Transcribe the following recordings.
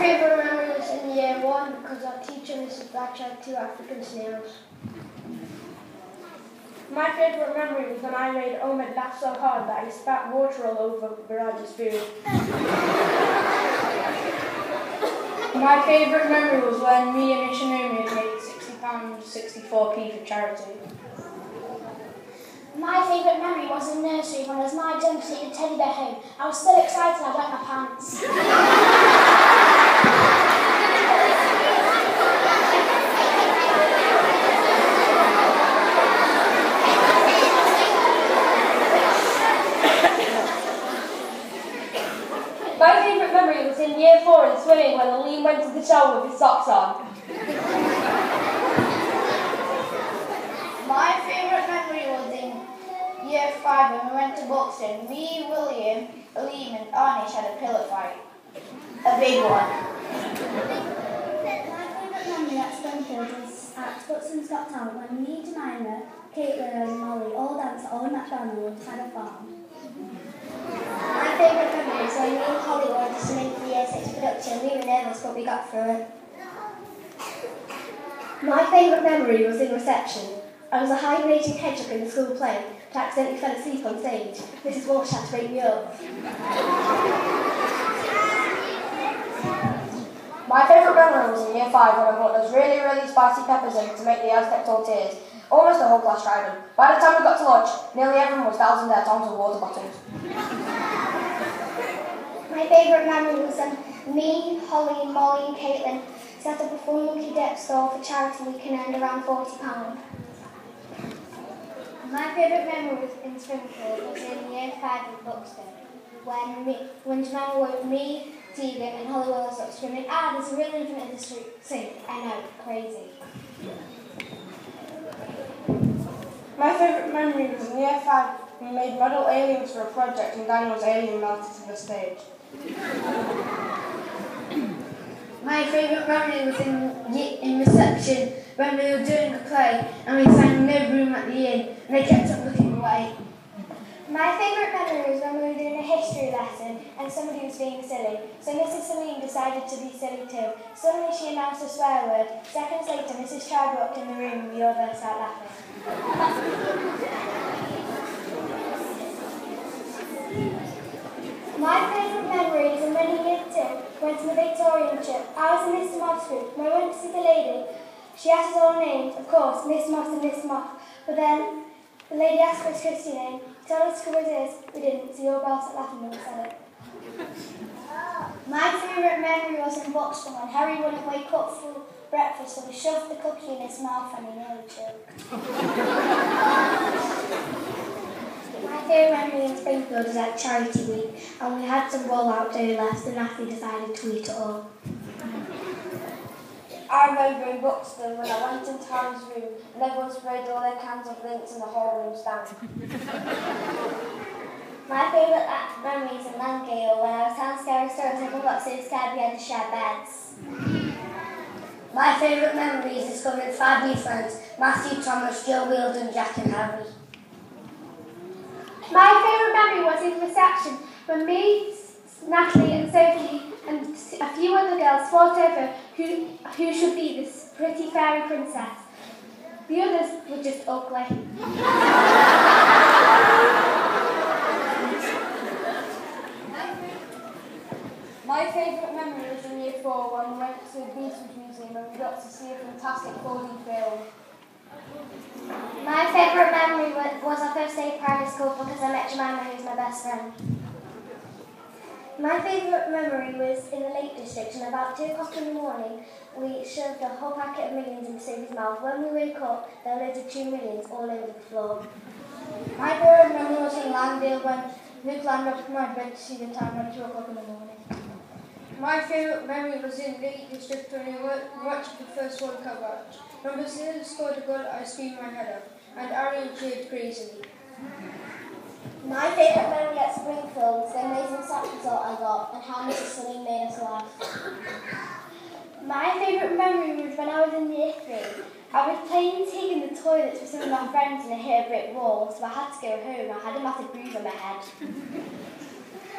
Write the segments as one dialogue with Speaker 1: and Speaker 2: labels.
Speaker 1: favourite memory was in year 1 because our teacher, Mrs. Batch, had 2 African snails.
Speaker 2: My favourite memory was when I made Ahmed laugh so hard that he spat water all over Baraj's food. My favourite memory was when me and Ishinomi had made £60.64p for charity.
Speaker 3: My favourite memory was in nursery when I was my jump to take the teddy bear home. I was so excited I wet my pants.
Speaker 2: My favourite memory was in year 4 in swimming when Liam went to the shower with his socks on.
Speaker 4: My favourite memory was in year 5 when we went to Buxton. Me, William, Liam and Anish had a pillow fight. A big one.
Speaker 5: My favourite memory at Springfield was at Buxton's Got Talent when me, Jemima, Caitlin and Molly all danced at Old MacDonald had a farm.
Speaker 1: My favourite memory is when me and Holly were auditioning for year 6 production. We were nervous but we got through it. My favourite memory was in reception. I was a high-rated hedgehog in the school play, but accidentally fell asleep on stage. Mrs. Walsh had to wake me up.
Speaker 2: My favourite memory was in year 5 when I brought those really, really spicy peppers in to make the Aztec tortillas. Almost the whole class tried them. By the time we got to lunch, nearly everyone was dousing their tongues with water bottles.
Speaker 1: My favourite memory was when me, Holly, Molly and Caitlin set up a full monkey dip store for charity week and earned around £40. My favourite memory was in Springfield was in year 5 in Buxton when Jemima woke me, Tegan and Holly Willis up screaming, there's a real infant in the sink. I know, crazy.
Speaker 2: My favourite memory was in year 5 when we made model aliens for a project and Daniel's alien melted to the stage.
Speaker 4: My favourite memory was in reception when we were doing a play and we sang No Room at the Inn and they kept on looking away.
Speaker 1: My favourite memory was when we were doing a history lesson and somebody was being silly. So Mrs. Celine decided to be silly too. Suddenly she announced a swear word. Seconds later, Mrs. Tribe walked in the room and we all burst out laughing. My favourite memory is in when in year 2 went to the Victorian trip. I was in Mr. Moss group. When I went to see the lady, she asked us all names, of course, Miss Moss and Miss Moss. But then the lady asked us Christian name, told us who it is. We didn't, so you all burst out laughing when we said it.
Speaker 3: My favourite memory was in Buxton when Harry wouldn't wake up for breakfast, so we shoved the cookie in his mouth and he nearly choked.
Speaker 1: My favourite memory in Springfield is at Charity Week, and we had some roll-out dough left, and Natalie decided to eat it all.
Speaker 2: I remember in Buxton when I went into Harry's room and everyone sprayed all their cans of links and the whole room stank.
Speaker 1: My favourite memory is in Langale when I was telling scary stories and everyone got so scared we had to share beds.
Speaker 4: My favourite memory is discovering 5 new friends, Matthew, Thomas, Joe, Wielden, Jack and Harry.
Speaker 1: My favourite memory was in reception when me, Natalie and Sophie and a few other girls fought over who should be this pretty fairy princess. The others were just ugly.
Speaker 2: My favourite memory was in year 4 when we went to the Beatles Museum and we got to see a fantastic 4D film.
Speaker 1: My favourite memory was our first day of primary school because I met Jemima, who's my best friend. My favourite memory was in the Lake District, and about 2 o'clock in the morning, we shoved a whole packet of millions into Sophie's mouth. When we woke up, there were loads of 2 millions all over the floor.
Speaker 4: My favourite memory was in Langdale when we climbed up to my bed to see the time at 2 o'clock in the morning.
Speaker 2: My favourite memory was in Lake District when we watched the first World Cup match. When Brazil scored a goal, I screamed my head off, and Ariel cheered crazily.
Speaker 1: My favourite memory at Springfield was the amazing sex result I got and how Mrs. Celine made us laugh. My favourite memory was when I was in year 3. I was playing tig in the toilets with some of my friends and I hit a brick wall, so I had to go home. I had a massive bruise on my head.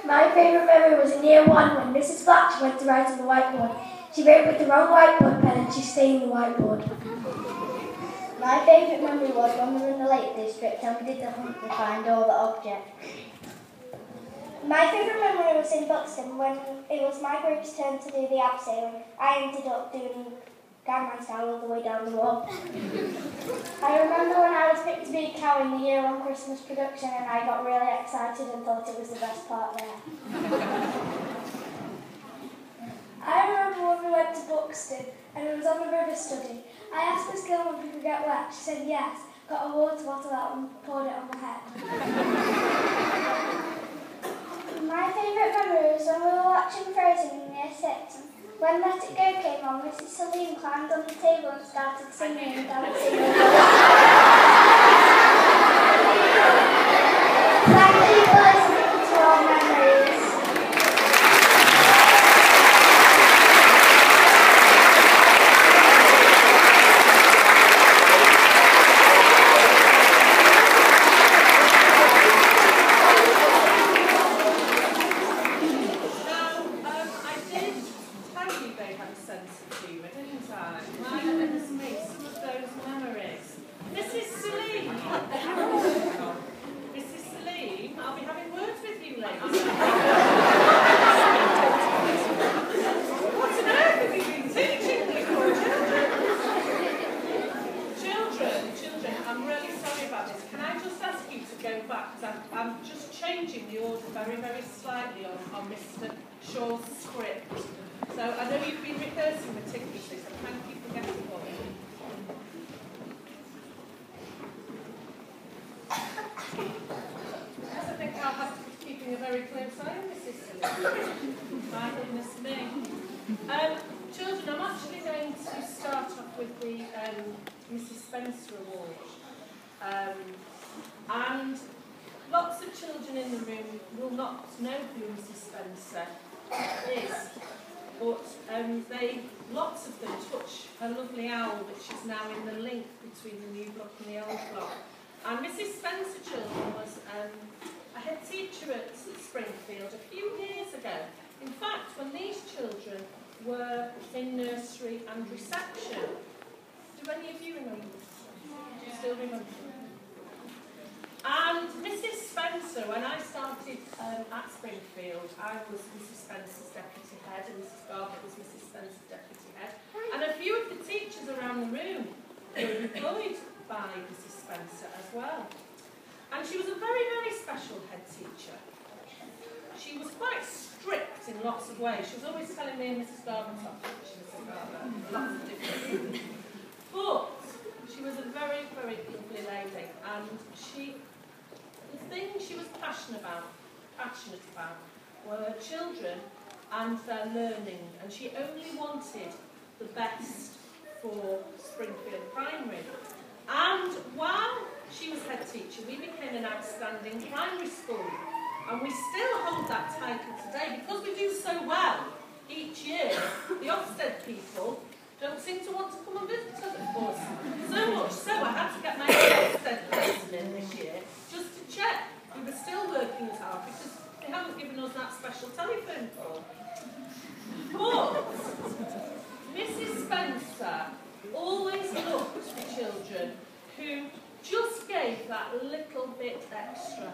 Speaker 1: My favourite memory was in year 1 when Mrs. Fletcher went to write on the whiteboard. She wrote with the wrong whiteboard pen and she stained the whiteboard.
Speaker 3: My favourite memory was when we were in the Lake District and we did the hunt to find all the objects.
Speaker 1: My favourite memory was in Buxton when it was my group's turn to do the abseiling. I ended up doing gangman style all the way down the wall. I remember when I was picked to be a cow in the Year One Christmas production and I got really excited and thought it was the best part there. I remember when we went to Buxton and it was on the river study. I asked Miss Gilman if we could get wet. She said yes, got a water bottle out and poured it on my head. My favourite memory was when we were watching Frozen in Year 6. When Let It Go came on, Mrs. Salim climbed on the table and started singing and dancing. Thank you for listening to our memories.
Speaker 6: I'm just changing the order very, very slightly on Mr. Shaw's script. So I know you've been rehearsing meticulously, so thank you for getting on it. Yes, I think I'll have to be keeping a very close eye on Mrs. Silly. My goodness me. Children, I'm actually going to start off with the Mrs. Spencer Award. And lots of children in the room will not know who Mrs. Spencer is, but lots of them touch a lovely owl which is now in the link between the new block and the old block. And Mrs. Spencer, children, was a head teacher at Springfield a few years ago. In fact, when these children were in nursery and reception. Do any of you remember? Do you still remember? And Mrs. Spencer, when I started at Springfield, I was Mrs. Spencer's deputy head and Mrs. Garbutt was Mrs. Spencer's deputy head. And a few of the teachers around the room were employed by Mrs. Spencer as well. And she was a very, very special head teacher. She was quite strict in lots of ways. She was always telling me and Mrs. Garbutt off, Mrs. Garbutt, lots of different things. But she was a very, very lovely lady, and the thing she was passionate about were children and their learning, and she only wanted the best for Springfield Primary. And while she was head teacher, we became an outstanding primary school, and we still hold that title today because we do so well each year. The Ofsted people don't seem to want to come and visit us, of course. So much so I had to get my Ofsted person in this year just to check we were still working as hard because they haven't given us that special telephone call. But Mrs. Spencer always looked for children who just gave that little bit extra.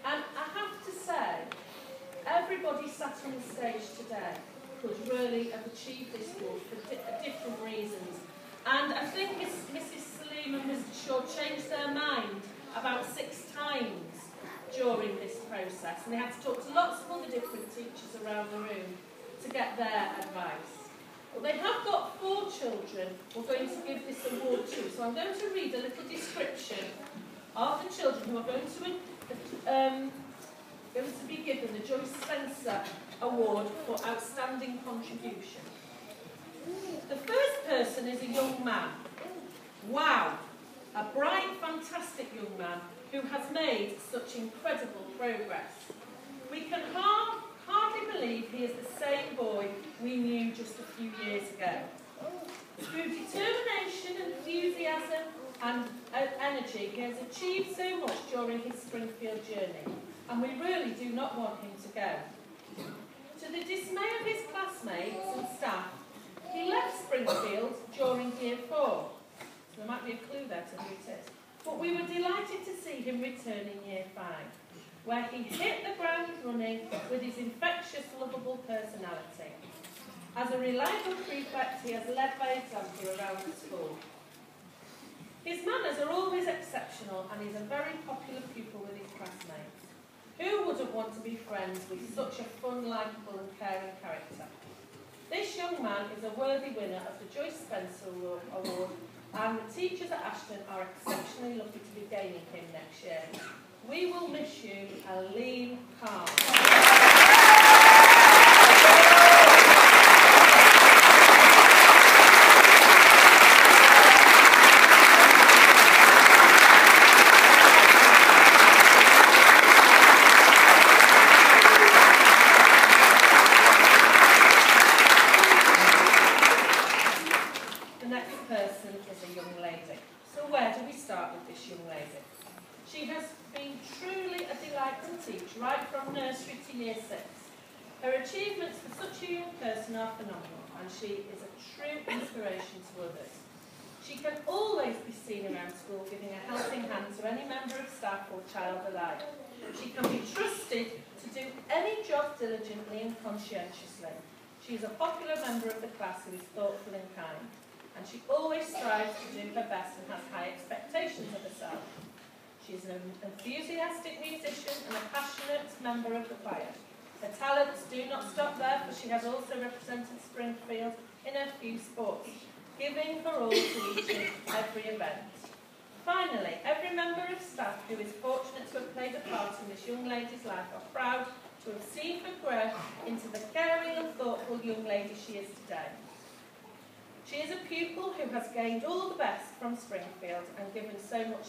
Speaker 6: And I have to say, everybody sat on the stage today could really have achieved this award for different reasons. And I think Mrs. Salim and Mr. Shaw changed their mind about 6 times during this process. And they had to talk to lots of other different teachers around the room to get their advice. But they have got 4 children we're going to give this award to. So I'm going to read a little description of the children who are going to be given the Joyce Spencer Award for Outstanding Contribution. The first person is a young man. Wow! A bright, fantastic young man who has made such incredible progress. We can hardly believe he is the same boy we knew just a few years ago. Through determination, enthusiasm and energy, he has achieved so much during his Springfield journey. and we really do not want him to go. To the dismay of his classmates and staff, he left Springfield during Year 4. So there might be a clue there to who it is. But we were delighted to see him return in Year 5, where he hit the ground running with his infectious, lovable personality. As a reliable prefect, he has led by example around the school. His manners are always exceptional and he's a very popular pupil with his classmates. Who wouldn't want to be friends with such a fun, likeable and caring character? This young man is a worthy winner of the Joyce Spencer Award, and the teachers at Ashton are exceptionally lucky to be gaining him next year. We will miss you, Aline Carr. She has been truly a delight to teach, right from nursery to Year 6. Her achievements for such a young person are phenomenal, and she is a true inspiration to others. She can always be seen around school giving a helping hand to any member of staff or child alike. She can be trusted to do any job diligently and conscientiously. She is a popular member of the class who is thoughtful and kind, and she always strives to do her best and has high expectations of herself. She is an enthusiastic musician and a passionate member of the choir. Her talents do not stop there, for she has also represented Springfield in a few sports, giving her all to each and every event. Finally, every member of staff who is fortunate to have played a part in this young lady's life are proud to have seen her grow into the caring and thoughtful young lady she is today. She is a pupil who has gained all the best from Springfield and given so much